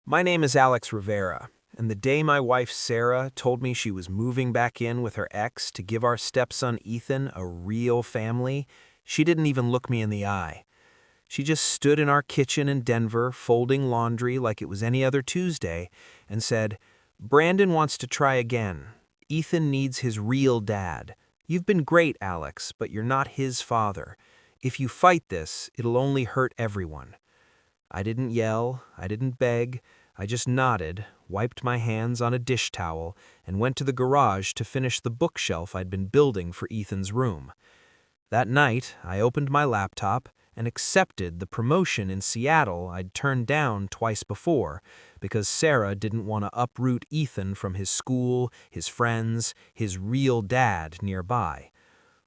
My name is Alex Rivera, and the day my wife Sarah told me she was moving back in with her ex to give our stepson Ethan a real family, she didn't even look me in the eye. She just stood in our kitchen in Denver, folding laundry like it was any other Tuesday, and said, "Brandon wants to try again. Ethan needs his real dad. You've been great, Alex, but you're not his father. If you fight this, it'll only hurt everyone." I didn't yell, I didn't beg, I just nodded, wiped my hands on a dish towel, and went to the garage to finish the bookshelf I'd been building for Ethan's room. That night, I opened my laptop and accepted the promotion in Seattle I'd turned down twice before because Sarah didn't want to uproot Ethan from his school, his friends, his real dad nearby.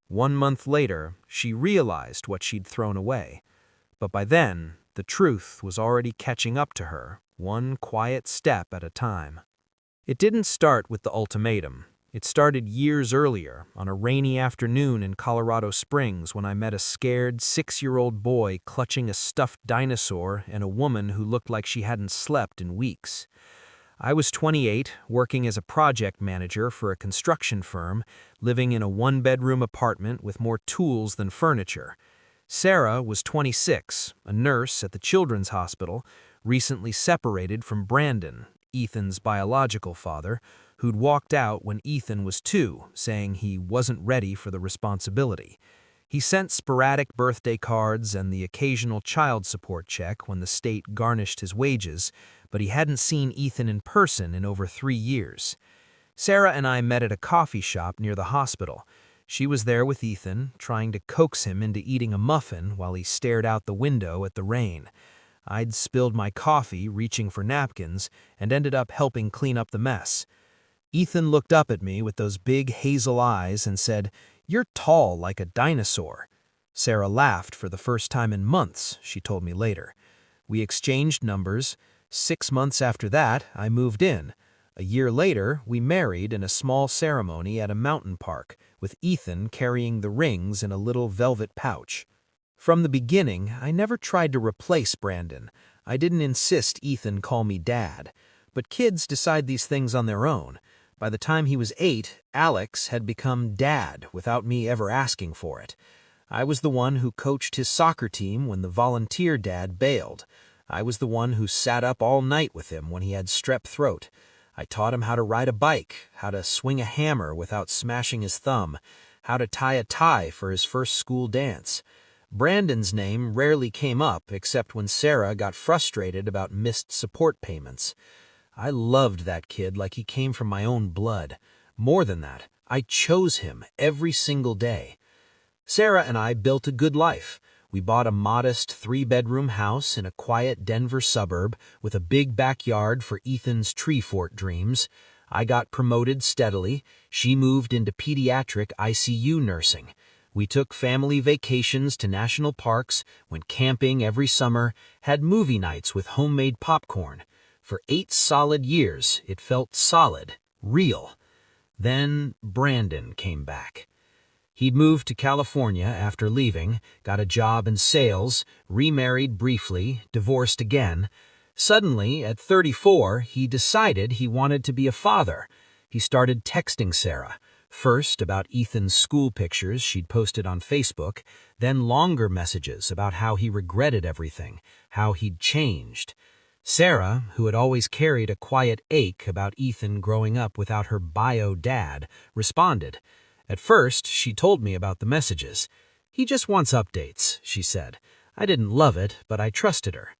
1 month later, she realized what she'd thrown away. But by then, the truth was already catching up to her, one quiet step at a time. It didn't start with the ultimatum. It started years earlier, on a rainy afternoon in Colorado Springs when I met a scared 6-year-old boy clutching a stuffed dinosaur and a woman who looked like she hadn't slept in weeks. I was 28, working as a project manager for a construction firm, living in a one-bedroom apartment with more tools than furniture. Sarah was 26, a nurse at the Children's Hospital, recently separated from Brandon, Ethan's biological father, who'd walked out when Ethan was 2, saying he wasn't ready for the responsibility. He sent sporadic birthday cards and the occasional child support check when the state garnished his wages, but he hadn't seen Ethan in person in over 3 years. Sarah and I met at a coffee shop near the hospital. She was there with Ethan, trying to coax him into eating a muffin while he stared out the window at the rain. I'd spilled my coffee, reaching for napkins, and ended up helping clean up the mess. Ethan looked up at me with those big hazel eyes and said, "You're tall like a dinosaur." Sarah laughed for the first time in months, she told me later. We exchanged numbers. 6 months after that, I moved in. A year later, we married in a small ceremony at a mountain park, with Ethan carrying the rings in a little velvet pouch. From the beginning, I never tried to replace Brandon. I didn't insist Ethan call me Dad. But kids decide these things on their own. By the time he was 8, Alex had become Dad without me ever asking for it. I was the one who coached his soccer team when the volunteer dad bailed. I was the one who sat up all night with him when he had strep throat. I taught him how to ride a bike, how to swing a hammer without smashing his thumb, how to tie a tie for his first school dance. Brandon's name rarely came up except when Sarah got frustrated about missed support payments. I loved that kid like he came from my own blood. More than that, I chose him every single day. Sarah and I built a good life. We bought a modest 3-bedroom house in a quiet Denver suburb with a big backyard for Ethan's tree fort dreams. I got promoted steadily. She moved into pediatric ICU nursing. We took family vacations to national parks, went camping every summer, had movie nights with homemade popcorn. For 8 solid years, it felt solid, real. Then Brandon came back. He'd moved to California after leaving, got a job in sales, remarried briefly, divorced again. Suddenly, at 34, he decided he wanted to be a father. He started texting Sarah, first about Ethan's school pictures she'd posted on Facebook, then longer messages about how he regretted everything, how he'd changed. Sarah, who had always carried a quiet ache about Ethan growing up without her bio dad, responded. At first, she told me about the messages. "He just wants updates," she said. I didn't love it, but I trusted her.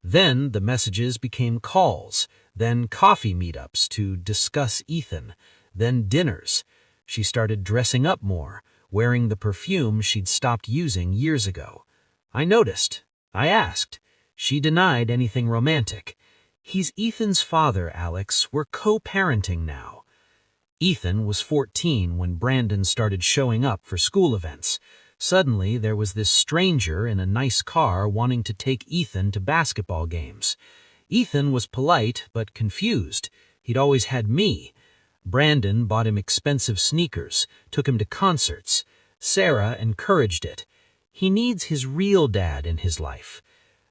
Then the messages became calls, then coffee meetups to discuss Ethan, then dinners. She started dressing up more, wearing the perfume she'd stopped using years ago. I noticed. I asked. She denied anything romantic. "He's Ethan's father, Alex. We're co-parenting now." Ethan was 14 when Brandon started showing up for school events. Suddenly, there was this stranger in a nice car wanting to take Ethan to basketball games. Ethan was polite but confused. He'd always had me. Brandon bought him expensive sneakers, took him to concerts. Sarah encouraged it. He needs his real dad in his life.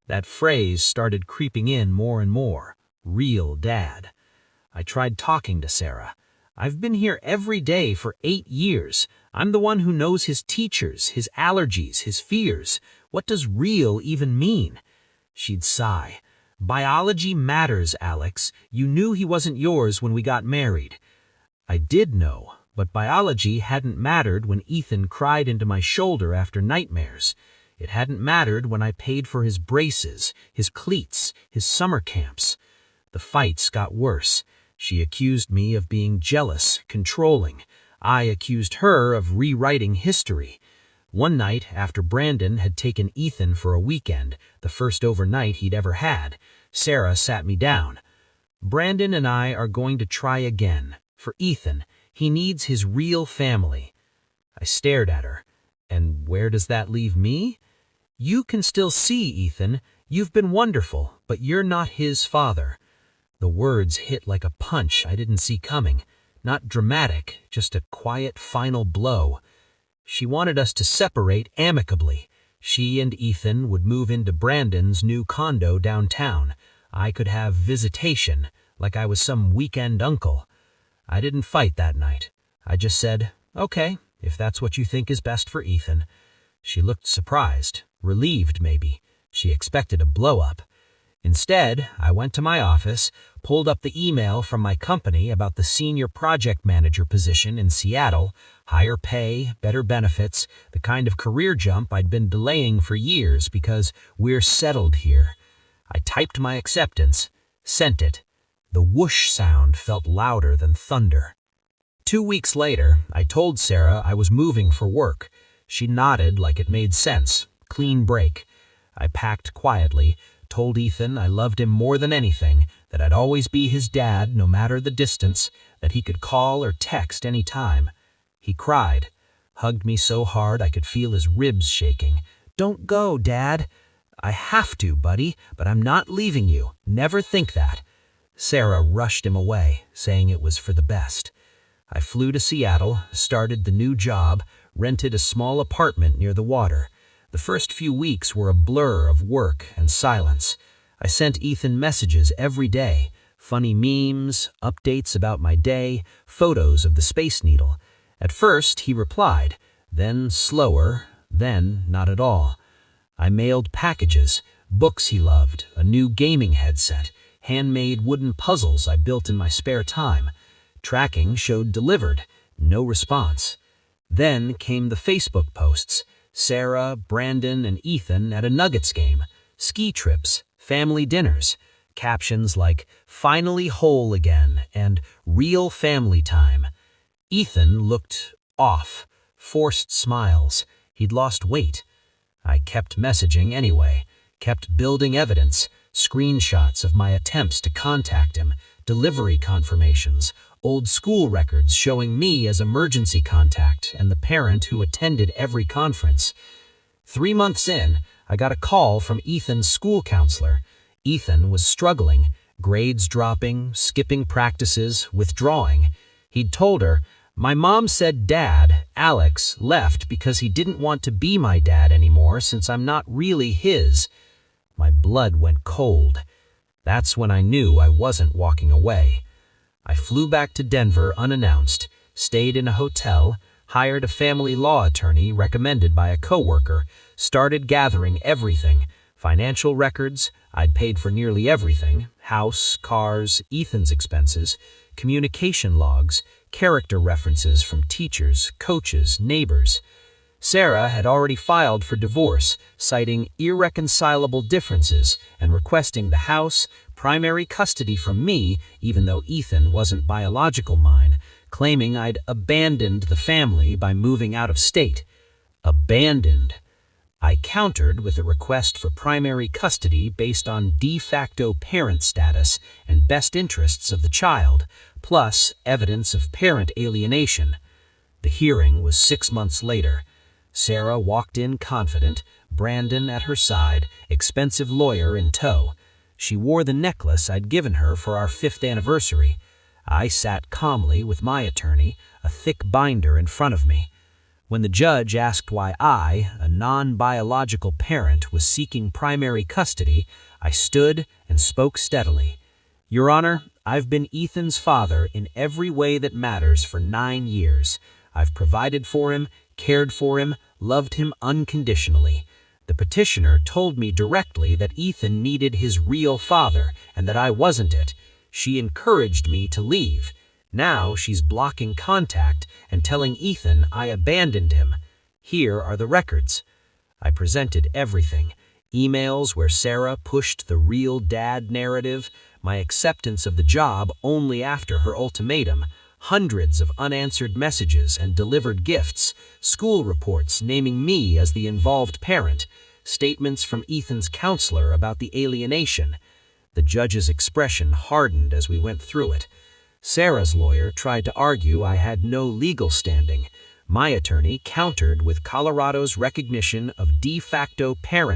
That phrase started creeping in more and more. Real dad. I tried talking to Sarah. I've been here every day for 8 years. I'm the one who knows his teachers, his allergies, his fears. What does real even mean? She'd sigh. Biology matters, Alex. You knew he wasn't yours when we got married. I did know, but biology hadn't mattered when Ethan cried into my shoulder after nightmares. It hadn't mattered when I paid for his braces, his cleats, his summer camps. The fights got worse. She accused me of being jealous, controlling. I accused her of rewriting history. One night, after Brandon had taken Ethan for a weekend, the first overnight he'd ever had, Sarah sat me down. Brandon and I are going to try again. For Ethan, he needs his real family. I stared at her. And where does that leave me? You can still see Ethan. You've been wonderful, but you're not his father. The words hit like a punch I didn't see coming. Not dramatic, just a quiet final blow. She wanted us to separate amicably. She and Ethan would move into Brandon's new condo downtown. I could have visitation, like I was some weekend uncle. I didn't fight that night. I just said, okay, if that's what you think is best for Ethan. She looked surprised, relieved maybe. She expected a blow-up. Instead, I went to my office, pulled up the email from my company about the senior project manager position in Seattle, higher pay, better benefits, the kind of career jump I'd been delaying for years because we're settled here. I typed my acceptance, sent it. The whoosh sound felt louder than thunder. 2 weeks later, I told Sarah I was moving for work. She nodded like it made sense. Clean break. I packed quietly, told Ethan I loved him more than anything, that I'd always be his dad no matter the distance, that he could call or text any time. He cried, hugged me so hard I could feel his ribs shaking. Don't go, Dad. I have to, buddy, but I'm not leaving you. Never think that. Sarah rushed him away, saying it was for the best. I flew to Seattle, started the new job, rented a small apartment near the water. The first few weeks were a blur of work and silence. I sent Ethan messages every day, funny memes, updates about my day, photos of the Space Needle. At first, he replied, then slower, then not at all. I mailed packages, books he loved, a new gaming headset, handmade wooden puzzles I built in my spare time. Tracking showed delivered, no response. Then came the Facebook posts. Sarah, Brandon, and Ethan at a Nuggets game, ski trips, family dinners, captions like, finally whole again, and real family time. Ethan looked off, forced smiles. He'd lost weight. I kept messaging anyway, kept building evidence, screenshots of my attempts to contact him, delivery confirmations, old school records showing me as emergency contact and the parent who attended every conference. 3 months in, I got a call from Ethan's school counselor. Ethan was struggling, grades dropping, skipping practices, withdrawing. He'd told her, my mom said Dad, Alex, left because he didn't want to be my dad anymore since I'm not really his. My blood went cold. That's when I knew I wasn't walking away. I flew back to Denver unannounced, stayed in a hotel, hired a family law attorney recommended by a coworker, started gathering everything, financial records, I'd paid for nearly everything, house, cars, Ethan's expenses, communication logs, character references from teachers, coaches, neighbors. Sarah had already filed for divorce, citing irreconcilable differences and requesting the house, primary custody from me, even though Ethan wasn't biological mine, claiming I'd abandoned the family by moving out of state. Abandoned. I countered with a request for primary custody based on de facto parent status and best interests of the child, plus evidence of parent alienation. The hearing was 6 months later. Sarah walked in confident, Brandon at her side, expensive lawyer in tow. She wore the necklace I'd given her for our 5th anniversary. I sat calmly with my attorney, a thick binder in front of me. When the judge asked why I, a non-biological parent, was seeking primary custody, I stood and spoke steadily. Your Honor, I've been Ethan's father in every way that matters for 9 years. I've provided for him, cared for him, loved him unconditionally. The petitioner told me directly that Ethan needed his real father and that I wasn't it. She encouraged me to leave. Now she's blocking contact and telling Ethan I abandoned him. Here are the records. I presented everything. Emails where Sarah pushed the real dad narrative, my acceptance of the job only after her ultimatum, hundreds of unanswered messages and delivered gifts, school reports naming me as the involved parent, statements from Ethan's counselor about the alienation. The judge's expression hardened as we went through it. Sarah's lawyer tried to argue I had no legal standing. My attorney countered with Colorado's recognition of de facto parent